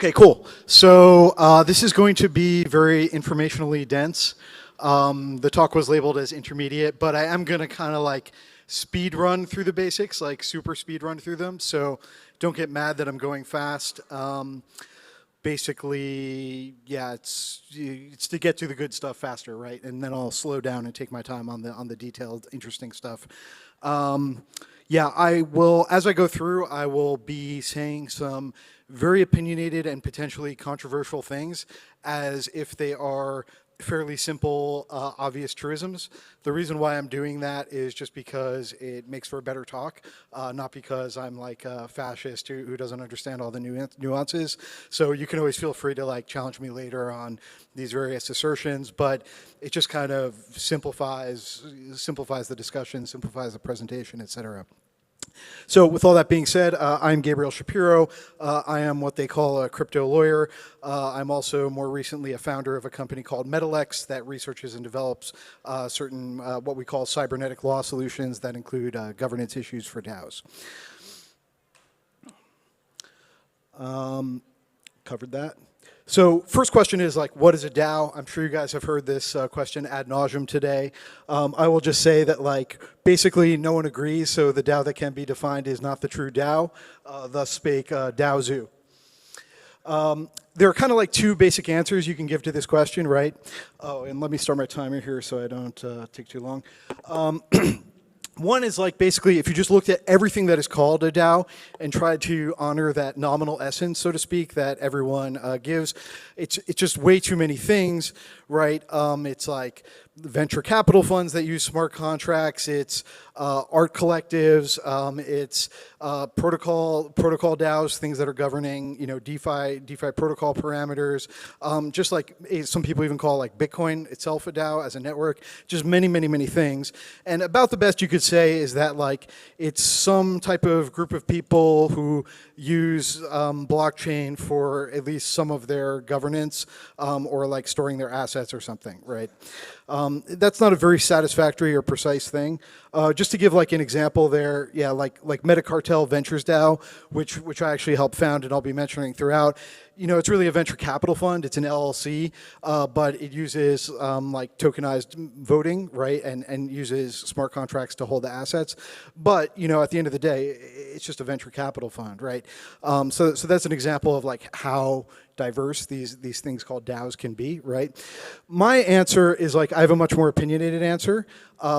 Okay, cool. So this is going to be very informationally dense. The talk was labeled as intermediate, but I am going to kind of like speed run through the basics, like super speed run through them. So don't get mad that I'm going fast. Basically, yeah, it's to get to the good stuff faster, right? And then I'll slow down and take my time on the detailed, interesting stuff. Yeah, I will, as I go through, I will be saying some very opinionated and potentially controversial things as if they are fairly simple, obvious truisms. The reason why I'm doing that is just because it makes for a better talk, not because I'm like a fascist who doesn't understand all the nuances. So you can always feel free to like challenge me later on these various assertions, but it just kind of simplifies the discussion, simplifies the presentation, et cetera. So with all that being said, I'm Gabriel Shapiro. I am what they call a crypto lawyer. I'm also more recently a founder of a company called Metalex that researches and develops certain what we call cybernetic law solutions that include governance issues for DAOs. Covered that. So first question is like, what is a DAO? I'm sure you guys have heard this question ad nauseum today. I will just say that like, basically no one agrees, so the DAO that can be defined is not the true DAO, thus spake DAO Zoo. There are kind of like two basic answers you can give to this question, right? Oh, and let me start my timer here so I don't take too long. One is like basically if you just looked at everything that is called a DAO and tried to honor that nominal essence, so to speak, that everyone gives, it's just way too many things, right? It's like venture capital funds that use smart contracts, it's art collectives, it's protocol DAOs, things that are governing, you know, DeFi protocol parameters, just like some people even call like Bitcoin itself a DAO as a network, just many things. And about the best you could say is that like it's some type of group of people who use blockchain for at least some of their governance or like storing their assets or something, right? That's not a very satisfactory or precise thing. Just to give like an example there, yeah, like Metacartel Ventures DAO, which I actually helped found and I'll be mentioning throughout. You know, it's really a venture capital fund. It's an LLC, but it uses like tokenized voting, right, and uses smart contracts to hold the assets. But you know, at the end of the day, it's just a venture capital fund, right? So that's an example of like how diverse these things called DAOs can be, right? My answer is like I have a much more opinionated answer,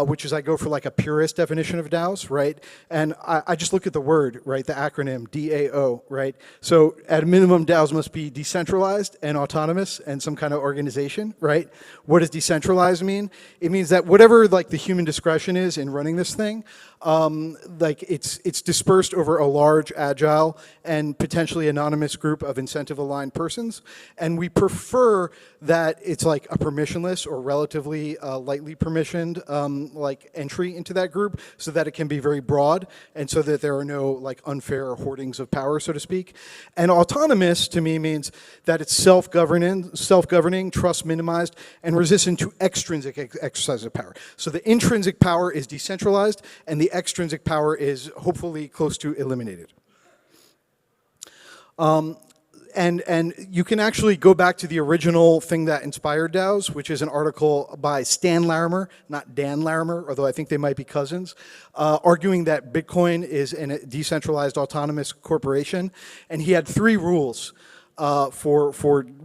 which is I go for like a purist definition of DAOs, right? And I just look at the word, right? The acronym DAO, right? So at a minimum, DAOs must be decentralized and autonomous and some kind of organization, right? What does decentralized mean? It means that whatever like the human discretion is in running this thing, like it's dispersed over a large, agile, and potentially anonymous group of incentive-aligned persons, and we prefer that it's like a permissionless or relatively lightly permissioned like entry into that group, so that it can be very broad, and so that there are no like unfair hoardings of power, so to speak. And autonomous to me means that it's self-governing, trust minimized, and resistant to extrinsic exercise of power. So the intrinsic power is decentralized, and the extrinsic power is hopefully close to eliminated. And you can actually go back to the original thing that inspired DAOs, which is an article by Stan Larimer, not Dan Larimer, although I think they might be cousins, arguing that Bitcoin is a decentralized autonomous corporation. And he had 3 rules for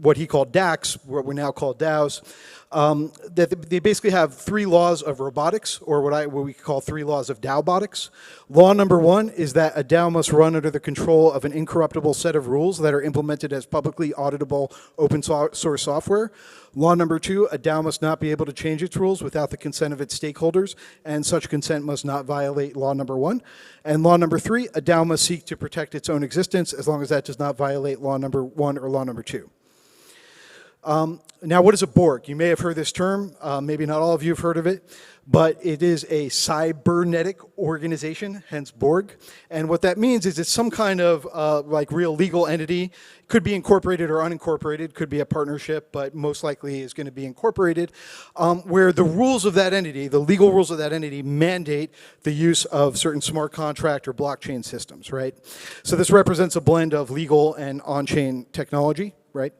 what he called DACs, what we now call DAOs. That they basically have 3 laws of robotics, or what we call 3 laws of DAObotics. Law number 1 is that a DAO must run under the control of an incorruptible set of rules that are implemented as publicly auditable open source software. Law number 2, a DAO must not be able to change its rules without the consent of its stakeholders, and such consent must not violate law number 1. And law number 3, a DAO must seek to protect its own existence as long as that does not violate law number 1 or law number 2. Now, what is a Borg? You may have heard this term. Maybe not all of you have heard of it, but it is a cybernetic organization, hence Borg. And what that means is it's some kind of like real legal entity. Could be incorporated or unincorporated. Could be a partnership, but most likely is going to be incorporated, where the rules of that entity, the legal rules of that entity, mandate the use of certain smart contract or blockchain systems, right? So this represents a blend of legal and on-chain technology, right?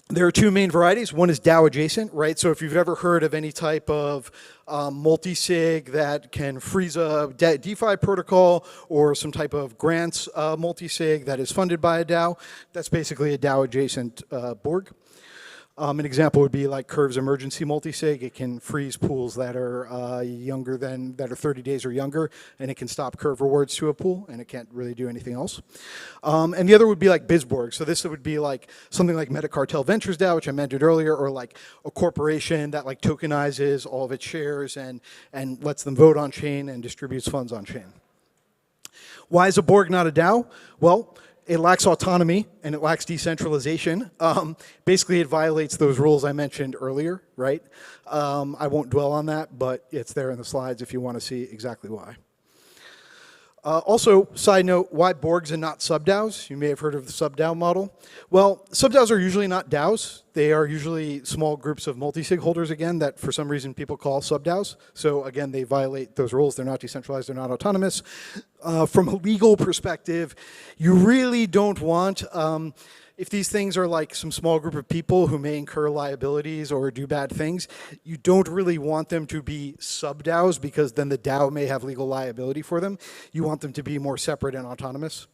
There are two main varieties. One is DAO adjacent, right? So if you've ever heard of any type of multi-sig that can freeze a DeFi protocol or some type of grants multi-sig that is funded by a DAO, that's basically a DAO adjacent Borg. An example would be like Curve's emergency multi-sig. It can freeze pools that are that are 30 days or younger, and it can stop Curve rewards to a pool, and it can't really do anything else. And the other would be like BizBorg. So this would be like something like Metacartel Ventures DAO, which I mentioned earlier, or like a corporation that like tokenizes all of its shares and lets them vote on chain and distributes funds on chain. Why is a Borg not a DAO? Well, it lacks autonomy and it lacks decentralization. Basically, it violates those rules I mentioned earlier, right? I won't dwell on that, but it's there in the slides if you want to see exactly why. Also, side note, why Borgs and not sub-DAOs? You may have heard of the sub-DAO model. Well, sub-DAOs are usually not DAOs. They are usually small groups of multi-sig holders, again, that for some reason people call sub-DAOs. So again, they violate those rules. They're not decentralized. They're not autonomous. From a legal perspective, you really don't want, if these things are like some small group of people who may incur liabilities or do bad things, you don't really want them to be sub-DAOs because then the DAO may have legal liability for them. You want them to be more separate and autonomous.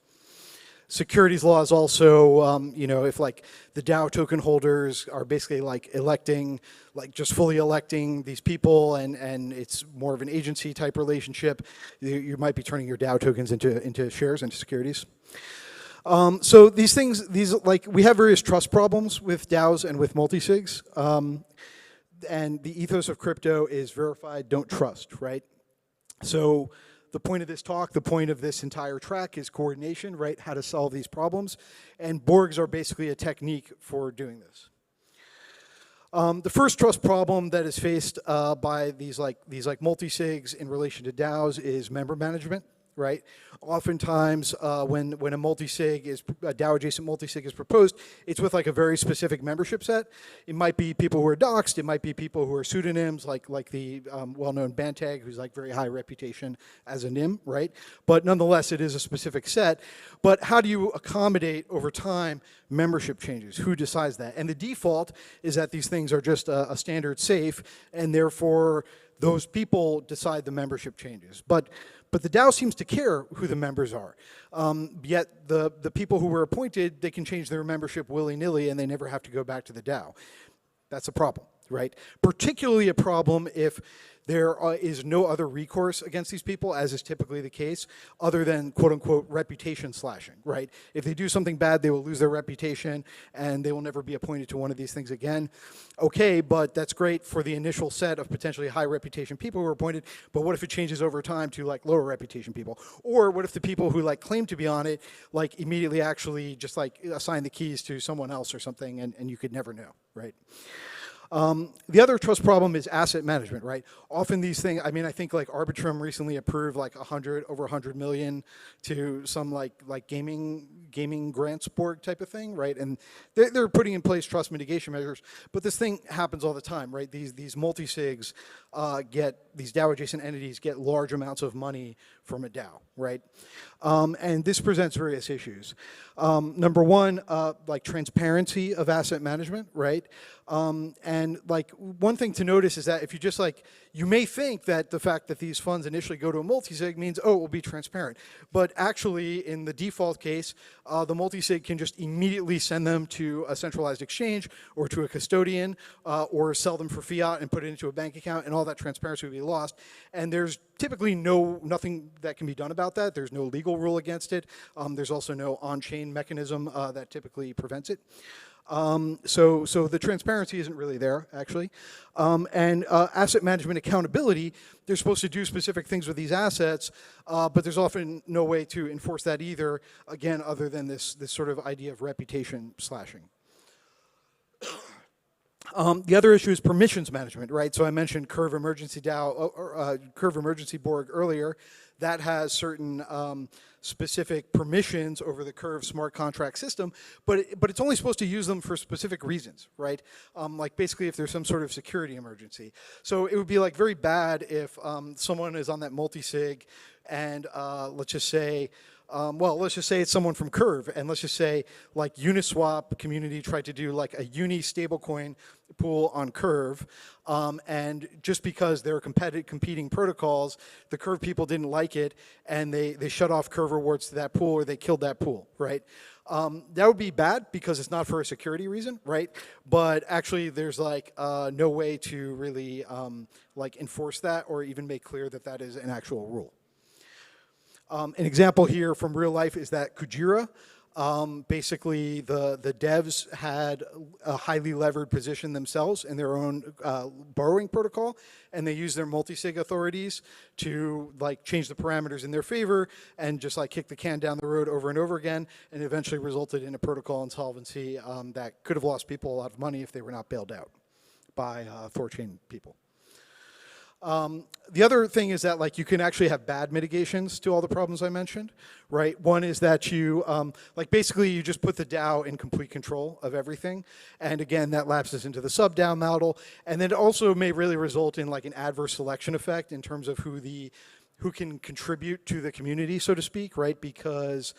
Securities laws also, you know, if like the DAO token holders are basically like electing, like just fully electing these people and it's more of an agency type relationship, you might be turning your DAO tokens into shares, into securities. So these things, like we have various trust problems with DAOs and with multisigs. And the ethos of crypto is verified, don't trust, right? So the point of this talk, the point of this entire track is coordination, right? How to solve these problems. And Borgs are basically a technique for doing this. The first trust problem that is faced by these multisigs in relation to DAOs is member management. Right? Oftentimes, when a multi-sig a DAO-adjacent multi-sig is proposed, it's with like a very specific membership set. It might be people who are doxed. It might be people who are pseudonyms, like the well-known Bantag, who's like very high reputation as a NIM, right? But nonetheless, it is a specific set. But how do you accommodate over time membership changes? Who decides that? And the default is that these things are just a standard safe, and therefore those people decide the membership changes. But the DAO seems to care who the members are. Yet the people who were appointed, they can change their membership willy-nilly and they never have to go back to the DAO. That's a problem, right? Particularly a problem if there is no other recourse against these people, as is typically the case, other than quote-unquote reputation slashing, right? If they do something bad, they will lose their reputation and they will never be appointed to one of these things again. Okay, but that's great for the initial set of potentially high reputation people who are appointed, but what if it changes over time to like lower reputation people? Or what if the people who like claim to be on it like immediately actually just like assign the keys to someone else or something and you could never know, right? The other trust problem is asset management, right? Often these things, I mean, I think like Arbitrum recently approved like over 100 million to some like gaming grants board type of thing, right? And they're putting in place trust mitigation measures, but this thing happens all the time, right? These multi-sigs these DAO adjacent entities get large amounts of money from a DAO, right? And this presents various issues. Number one, like transparency of asset management, right? And like one thing to notice is that if you just like, you may think that the fact that these funds initially go to a multi-sig means, oh, it will be transparent. But actually, in the default case, the multi-sig can just immediately send them to a centralized exchange or to a custodian or sell them for fiat and put it into a bank account, and all that transparency will be lost. And there's typically nothing that can be done about that. There's no legal rule against it. There's also no on-chain mechanism that typically prevents it. So the transparency isn't really there, actually. And asset management accountability, they're supposed to do specific things with these assets, but there's often no way to enforce that either, again, other than this sort of idea of reputation slashing. The other issue is permissions management, right? So I mentioned Curve Emergency DAO, or Curve Emergency Borg earlier. That has certain specific permissions over the Curve smart contract system, but it's only supposed to use them for specific reasons, right? Like basically if there's some sort of security emergency. So it would be like very bad if someone is on that multi-sig and let's just say it's someone from Curve, and let's just say like Uniswap community tried to do like a uni stablecoin pool on Curve, and just because they're competing protocols, the Curve people didn't like it, and they shut off Curve rewards to that pool, or they killed that pool, right? That would be bad because it's not for a security reason, right? But actually, there's like no way to really like enforce that or even make clear that that is an actual rule. An example here from real life is that Kujira. Basically, the devs had a highly levered position themselves in their own borrowing protocol, and they used their multi-sig authorities to like change the parameters in their favor and just like kick the can down the road over and over again, and eventually resulted in a protocol insolvency that could have lost people a lot of money if they were not bailed out by Thorchain people. The other thing is that like you can actually have bad mitigations to all the problems I mentioned, right? One is that you, like basically you just put the DAO in complete control of everything. And again, that lapses into the sub-DAO model. And then it also may really result in like an adverse selection effect in terms of who can contribute to the community, so to speak, right? Because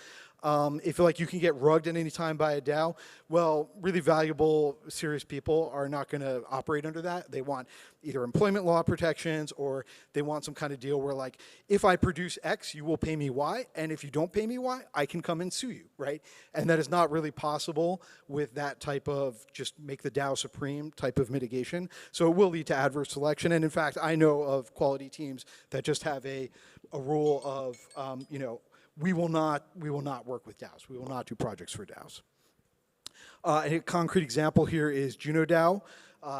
if like you can get rugged at any time by a DAO, well, really valuable, serious people are not going to operate under that. They want either employment law protections, or they want some kind of deal where like, if I produce X, you will pay me Y, and if you don't pay me Y, I can come and sue you, right? And that is not really possible with that type of just make the DAO supreme type of mitigation. So it will lead to adverse selection. And in fact, I know of quality teams that just have a rule of, you know, we will not work with DAOs. We will not do projects for DAOs. A concrete example here is Juno DAO.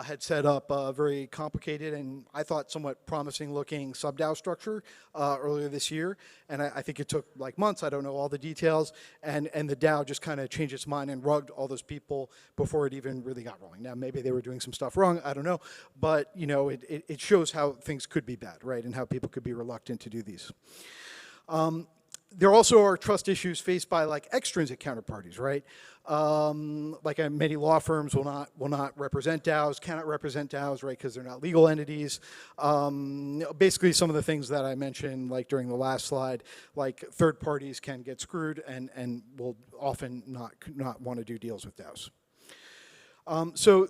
Had set up a very complicated and I thought somewhat promising looking sub-DAO structure earlier this year. And I think it took like months, I don't know all the details, and the DAO just kind of changed its mind and rugged all those people before it even really got rolling. Now maybe they were doing some stuff wrong, I don't know, but you know, it shows how things could be bad, right? And how people could be reluctant to do these. There also are trust issues faced by like extrinsic counterparties, right? Like many law firms will not represent DAOs, cannot represent DAOs, right? Because they're not legal entities. Basically, some of the things that I mentioned, like during the last slide, like third parties can get screwed and will often not want to do deals with DAOs. So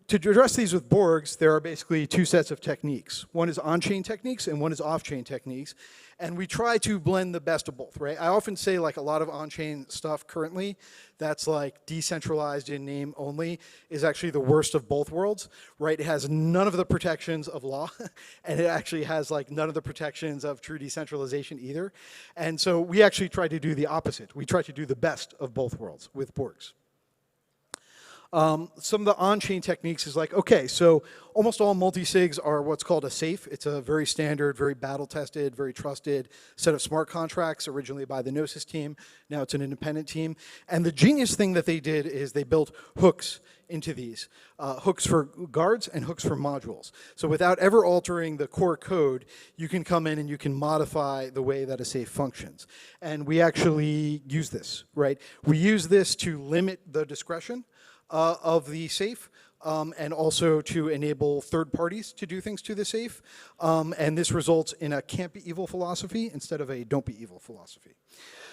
to address these with Borgs, there are basically two sets of techniques. One is on-chain techniques and one is off-chain techniques. And we try to blend the best of both, right? I often say like a lot of on-chain stuff currently that's like decentralized in name only is actually the worst of both worlds, right? It has none of the protections of law and it actually has like none of the protections of true decentralization either. And so we actually try to do the opposite. We try to do the best of both worlds with Borgs. Some of the on-chain techniques is like, okay, so almost all multi-sigs are what's called a safe. It's a very standard, very battle-tested, very trusted set of smart contracts, originally by the Gnosis team. Now it's an independent team. And the genius thing that they did is they built hooks into these. Hooks for guards and hooks for modules. So without ever altering the core code, you can come in and you can modify the way that a safe functions. And we actually use this, right? We use this to limit the discretion of the safe, and also to enable third parties to do things to the safe. And this results in a can't be evil philosophy instead of a don't be evil philosophy.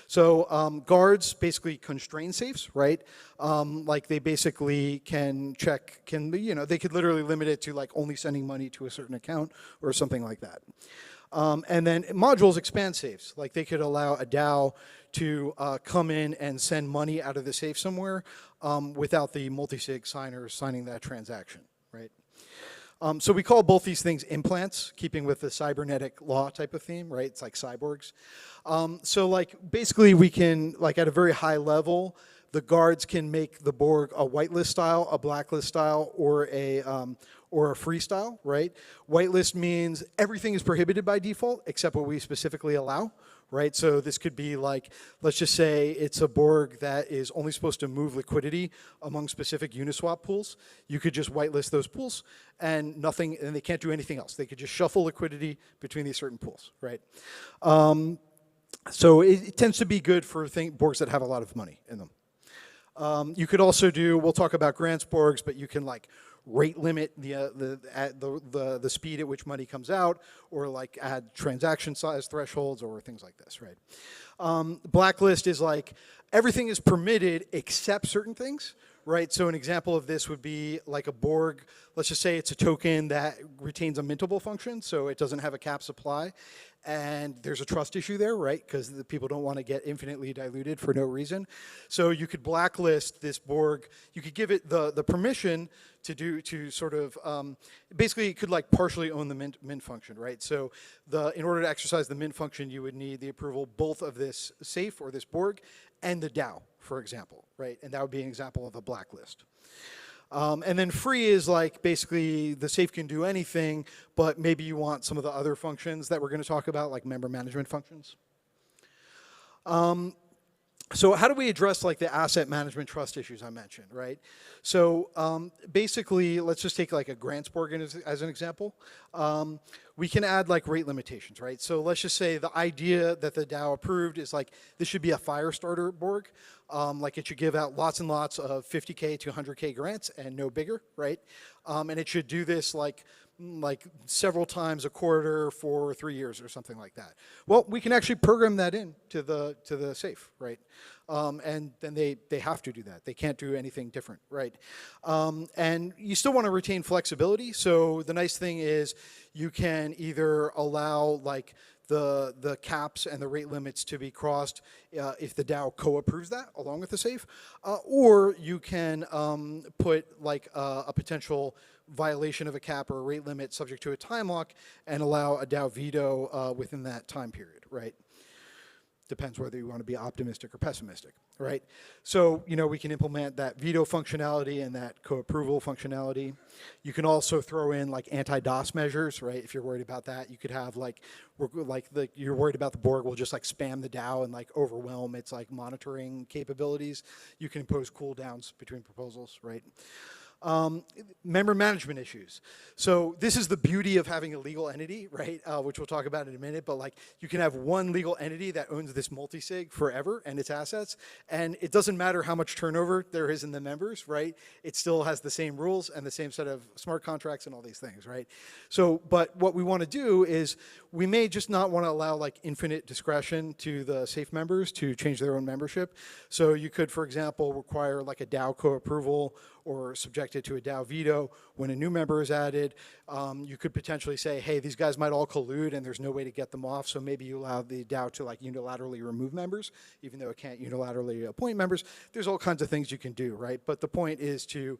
So guards basically constrain safes, right? Like they basically can check, you know, they could literally limit it to like only sending money to a certain account or something like that. And then modules expand safes. Like they could allow a DAO to come in and send money out of the safe somewhere without the multi-sig signer signing that transaction, right? So we call both these things implants, keeping with the cybernetic law type of theme, right? It's like cyborgs. So like basically we can, like at a very high level, the guards can make the Borg a whitelist style, a blacklist style, or a free style, right? Whitelist means everything is prohibited by default except what we specifically allow, right? So this could be like, let's just say it's a Borg that is only supposed to move liquidity among specific Uniswap pools. You could just whitelist those pools and nothing, and they can't do anything else. They could just shuffle liquidity between these certain pools, right? So it tends to be good for Borgs that have a lot of money in them. You could also do, we'll talk about grants Borgs, but you can like rate limit the speed at which money comes out, or like add transaction size thresholds or things like this, right? Blacklist is like everything is permitted except certain things, right? So an example of this would be like a Borg. Let's just say it's a token that retains a mintable function, so it doesn't have a cap supply. And there's a trust issue there, right? Because the people don't want to get infinitely diluted for no reason. So you could blacklist this Borg. You could give it the permission to sort of, basically it could like partially own the mint function, right? So in order to exercise the mint function, you would need the approval both of this safe or this Borg and the DAO, for example, right? And that would be an example of a blacklist. And then free is like basically the safe can do anything, but maybe you want some of the other functions that we're going to talk about, like member management functions. So how do we address like the asset management trust issues I mentioned, right? So basically, let's just take like a grants Borg as an example. We can add like rate limitations, right? So let's just say the idea that the DAO approved is like this should be a fire starter Borg. Like it should give out lots and lots of 50K to 100K grants and no bigger, right? And it should do this like several times a quarter for 3 years or something like that. Well, we can actually program that in to the safe, right? And then they have to do that. They can't do anything different, right? And you still want to retain flexibility. So the nice thing is you can either allow like the caps and the rate limits to be crossed if the DAO co-approves that along with the safe, or you can put like a potential violation of a cap or a rate limit subject to a time lock and allow a DAO veto within that time period, right? Depends whether you want to be optimistic or pessimistic, right? So, we can implement that veto functionality and that co-approval functionality. You can also throw in like anti-DOS measures, right? If you're worried about that, you could have you're worried about the Borg will just like spam the DAO and like overwhelm its like monitoring capabilities. You can impose cooldowns between proposals, right? Member management issues. So this is the beauty of having a legal entity, right? Which we'll talk about in a minute, but like you can have one legal entity that owns this multi-sig forever and its assets, and it doesn't matter how much turnover there is in the members, right? It still has the same rules and the same set of smart contracts and all these things, right? So, but what we want to do is we may just not want to allow like infinite discretion to the safe members to change their own membership. So you could, for example, require like a DAO co-approval or subject it to a DAO veto when a new member is added. You could potentially say, hey, these guys might all collude and there's no way to get them off, so maybe you allow the DAO to like unilaterally remove members, even though it can't unilaterally appoint members. There's all kinds of things you can do, right? But the point is to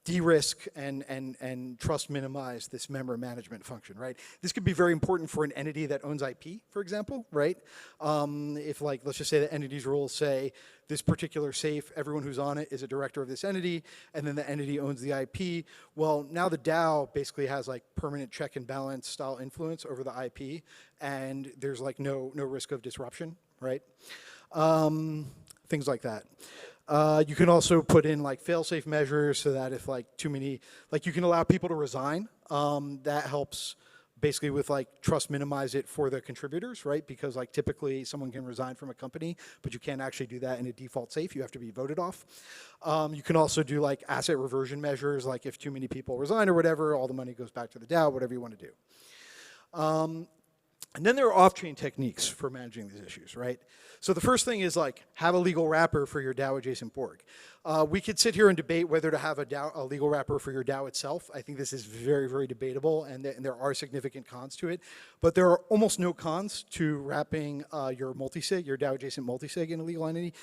de-risk and trust minimize this member management function, right? This could be very important for an entity that owns IP, for example, right? If like, let's just say the entity's rules say this particular safe, everyone who's on it is a director of this entity, and then the entity owns the IP. Well, now the DAO basically has like permanent check and balance style influence over the IP, and there's like no risk of disruption, right? Things like that. You can also put in like fail-safe measures so that if like too many, like you can allow people to resign. That helps basically with like trust minimize it for the contributors, right? Because like typically someone can resign from a company, but you can't actually do that in a default safe. You have to be voted off. You can also do like asset reversion measures, like if too many people resign or whatever, all the money goes back to the DAO, whatever you want to do. And then there are off-chain techniques for managing these issues, right? So the first thing is like have a legal wrapper for your DAO adjacent Borg. We could sit here and debate whether to have a legal wrapper for your DAO itself. I think this is very, very debatable, and there are significant cons to it. But there are almost no cons to wrapping your multisig, your DAO adjacent multisig in a legal entity.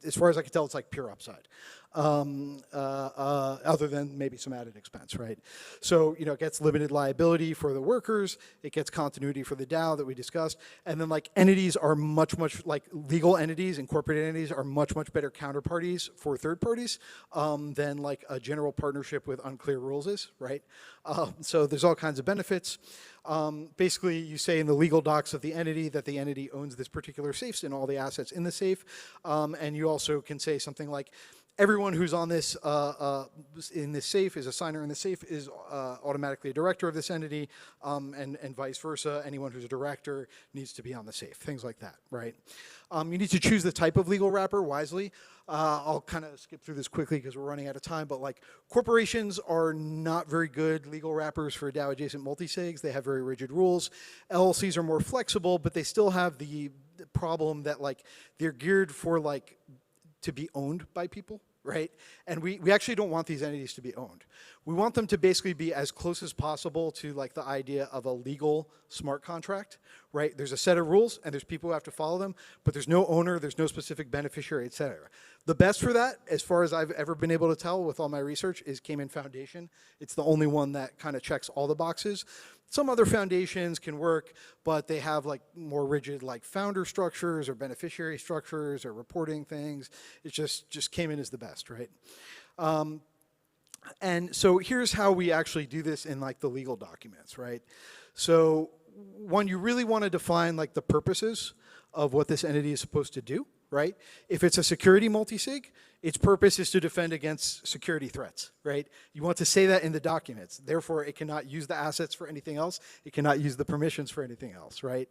As far as I can tell, it's like pure upside. Other than maybe some added expense, right? So, it gets limited liability for the workers, it gets continuity for the DAO that we discussed, and then like entities are much, like legal entities, incorporated entities are much, much better counterparties for third parties. parties than like a general partnership with unclear rules is, right? So there's all kinds of benefits. Basically, you say in the legal docs of the entity that the entity owns this particular safe and all the assets in the safe. And you also can say something like, everyone who's on this in this safe is a signer in the safe is automatically a director of this entity, and vice versa. Anyone who's a director needs to be on the safe. Things like that, right? You need to choose the type of legal wrapper wisely. I'll kind of skip through this quickly because we're running out of time, but like corporations are not very good legal wrappers for DAO adjacent multisigs. They have very rigid rules. LLCs are more flexible, but they still have the problem that like they're geared for like to be owned by people, right? And we actually don't want these entities to be owned. We want them to basically be as close as possible to like the idea of a legal smart contract, right? There's a set of rules and there's people who have to follow them, but there's no owner, there's no specific beneficiary, et cetera. The best for that, as far as I've ever been able to tell with all my research, is Cayman Foundation. It's the only one that kind of checks all the boxes. Some other foundations can work, but they have like more rigid like founder structures or beneficiary structures or reporting things. It's just Cayman is the best, right? And so here's how we actually do this in like the legal documents, right? So one, you really want to define like the purposes of what this entity is supposed to do, right? If it's a security multisig, its purpose is to defend against security threats, right? You want to say that in the documents. Therefore, it cannot use the assets for anything else. It cannot use the permissions for anything else, right?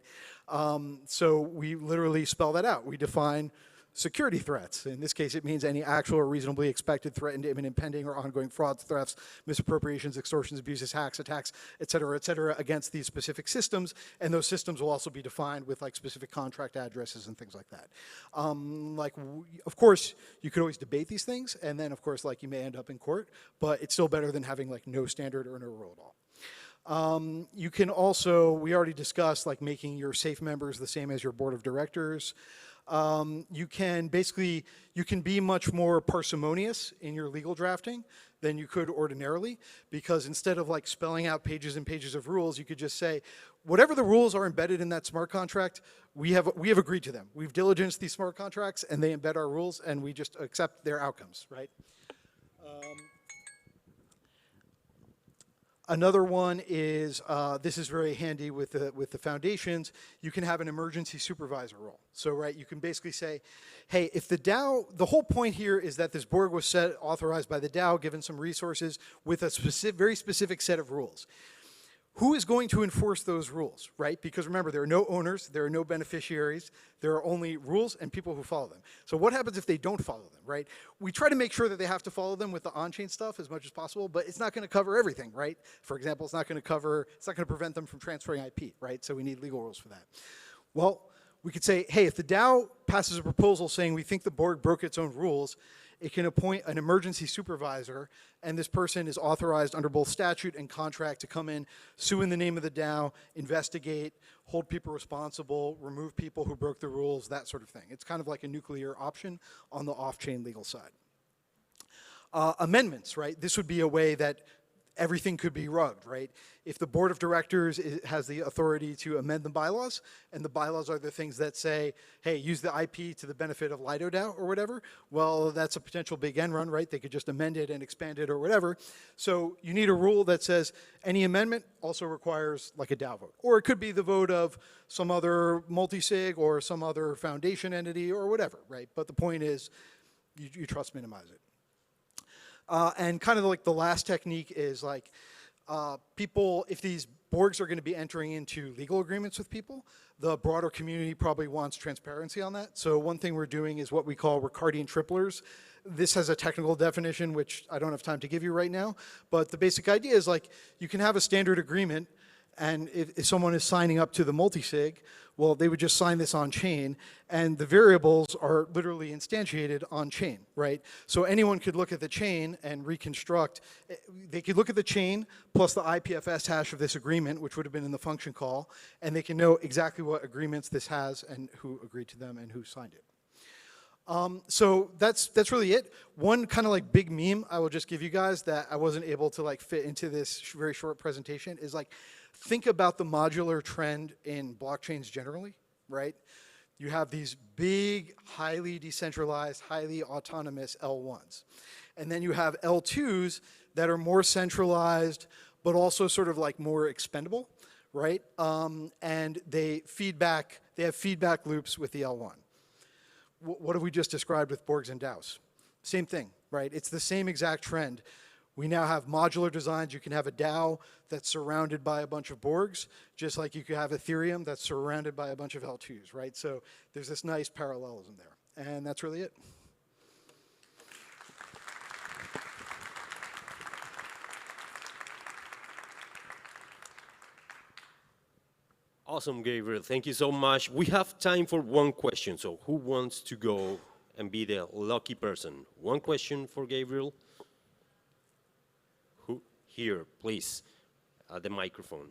So we literally spell that out. We define security threats. In this case, it means any actual or reasonably expected, threatened, imminent, pending, or ongoing frauds, thefts, misappropriations, extortions, abuses, hacks, attacks, et cetera, against these specific systems. And those systems will also be defined with like specific contract addresses and things like that. Of course, you could always debate these things, and then of course, like you may end up in court, but it's still better than having like no standard or no rule at all. You can also, we already discussed like making your safe members the same as your board of directors. You can be much more parsimonious in your legal drafting than you could ordinarily, because instead of like spelling out pages and pages of rules, you could just say, whatever the rules are embedded in that smart contract, we have agreed to them. We've diligenced these smart contracts and they embed our rules and we just accept their outcomes, right? Another one is, this is very handy with the foundations, you can have an emergency supervisor role. So, right, you can basically say, hey, if the DAO, the whole point here is that this Borg was authorized by the DAO, given some resources with a very specific set of rules. Who is going to enforce those rules, right? Because remember, there are no owners, there are no beneficiaries, there are only rules and people who follow them. So what happens if they don't follow them, right? We try to make sure that they have to follow them with the on-chain stuff as much as possible, but it's not going to cover everything, right? For example, it's not going to prevent them from transferring IP, right? So we need legal rules for that. Well, we could say, hey, if the DAO passes a proposal saying we think the Borg broke its own rules, it can appoint an emergency supervisor, and this person is authorized under both statute and contract to come in, sue in the name of the DAO, investigate, hold people responsible, remove people who broke the rules, that sort of thing. It's kind of like a nuclear option on the off-chain legal side. Amendments, right? This would be a way that everything could be rugged, right? If the board of directors has the authority to amend the bylaws, and the bylaws are the things that say, hey, use the IP to the benefit of LidoDAO or whatever, well, that's a potential big end run, right? They could just amend it and expand it or whatever. So you need a rule that says any amendment also requires like a DAO vote. Or it could be the vote of some other multisig or some other foundation entity or whatever, right? But the point is, you trust minimize it. And kind of like the last technique is like people, if these Borgs are going to be entering into legal agreements with people, the broader community probably wants transparency on that. So one thing we're doing is what we call Ricardian triplers. This has a technical definition, which I don't have time to give you right now. But the basic idea is like you can have a standard agreement, and if someone is signing up to the multisig, well, they would just sign this on chain, and the variables are literally instantiated on chain, right? So anyone could look at the chain and reconstruct. They could look at the chain plus the IPFS hash of this agreement, which would have been in the function call, and they can know exactly what agreements this has and who agreed to them and who signed it. So that's really it. One kind of like big meme I will just give you guys that I wasn't able to like fit into this very short presentation is like, think about the modular trend in blockchains generally, right? you have these big, highly decentralized, highly autonomous L1s. And then you have L2s that are more centralized, but also sort of like more expendable, right? And they have feedback loops with the L1. What have we just described with BORGs and DAOs? Same thing, right? It's the same exact trend. We now have modular designs. You can have a DAO that's surrounded by a bunch of BORGs, just like you could have Ethereum that's surrounded by a bunch of L2s, right? So there's this nice parallelism there. And that's really it. Awesome, Gabriel. Thank you so much. We have time for one question. So who wants to go and be the lucky person? One question for Gabriel. Who? Here, please. The microphone.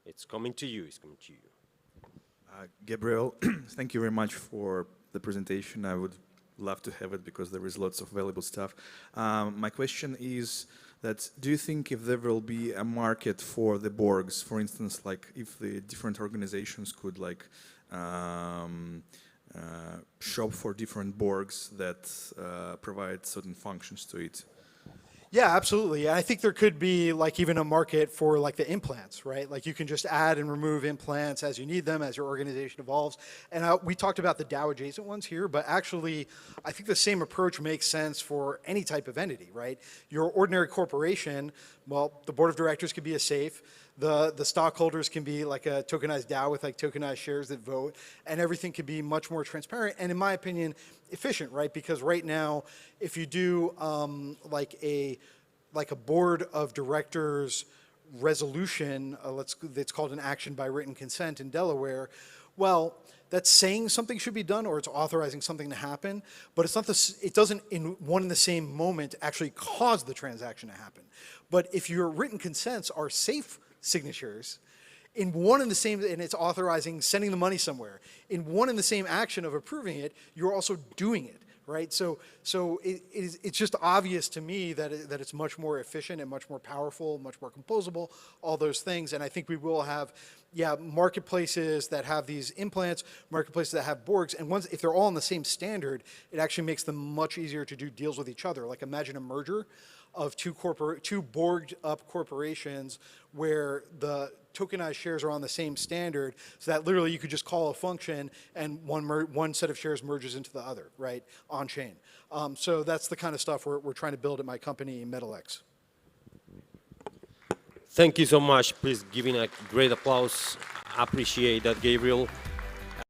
It's coming to you. It's coming to you. Gabriel, thank you very much for the presentation. I would love to have it because there is lots of valuable stuff. My question is that do you think if there will be a market for the BORGs, for instance, like if the different organizations could like shop for different BORGs that provide certain functions to it? Yeah, absolutely. I think there could be like even a market for like the implants, right? Like you can just add and remove implants as you need them, as your organization evolves. And we talked about the DAO adjacent ones here, but actually I think the same approach makes sense for any type of entity, right? Your ordinary corporation, well, the board of directors could be a safe. The stockholders can be like a tokenized DAO with like tokenized shares that vote, and everything could be much more transparent and, in my opinion, efficient, right? Because right now, if you do like a board of directors resolution, it's called an action by written consent in Delaware. Well, that's saying something should be done or it's authorizing something to happen, but it's not it doesn't in one and the same moment actually cause the transaction to happen. But if your written consents are safe signatures, in one and the same, and it's authorizing sending the money somewhere, in one and the same action of approving it, you're also doing it, right? So it's just obvious to me that it's much more efficient and much more powerful, much more composable, all those things. And I think we will have, yeah, marketplaces that have these implants, marketplaces that have BORGs, and if they're all on the same standard, it actually makes them much easier to do deals with each other. Like imagine a merger of two BORGed up corporations where the tokenized shares are on the same standard, so that literally you could just call a function and one set of shares merges into the other, right, on chain. So that's the kind of stuff we're trying to build at my company, MetalX. Thank you so much. Please give him a great applause. I appreciate that, Gabriel.